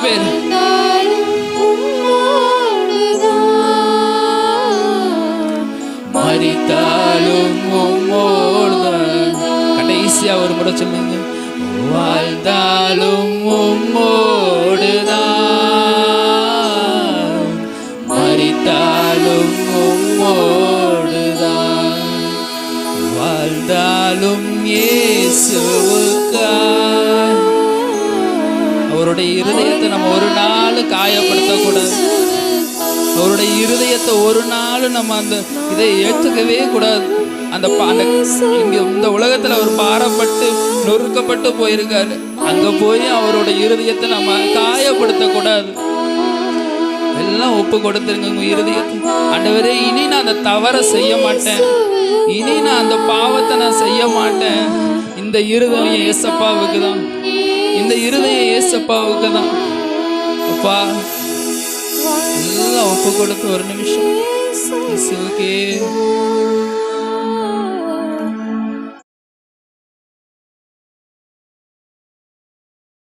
பேர். மரித்தாலும் உம்மோடுதான். கடைசியா ஒரு முறை சொல்லுங்க. வாழ்ந்தாலும் உம்மோடுதான், மரித்தாலும் உம்மோடுதான். வாழ்ந்தாலும் இயேசுவுக்காய். அவருடைய இருதயத்தை நம்ம ஒரு நாள் காயப்படுத்தக்கூடாது. அவருடைய இருதயத்தை ஒரு நாள் நம்ம அந்த இதை ஏற்றுக்கவே கூடாது. அந்த இங்க இந்த உலகத்துல அவர் பாரப்பட்டு நொறுக்கப்பட்டு போயிருக்காரு. அங்க போய் அவருடைய இருதயத்தை நம்ம காயப்படுத்த கூடாது. எல்லாம் ஒப்பு கொடுத்துருங்க உங்க இருதயத்தை. ஆண்டவரே, இனி நான் அந்த தவறை செய்ய மாட்டேன், இனி நான் அந்த பாவத்தை நான் செய்ய மாட்டேன். இந்த இருதயம் ஏசப்பாவுக்கு தான், இந்த இருதயம் ஏசப்பாவுக்கு தான். அப்பா, எல்லாம் ஒப்பு கொடுத்து ஒரு நிமிஷம் இயேசுவுக்கே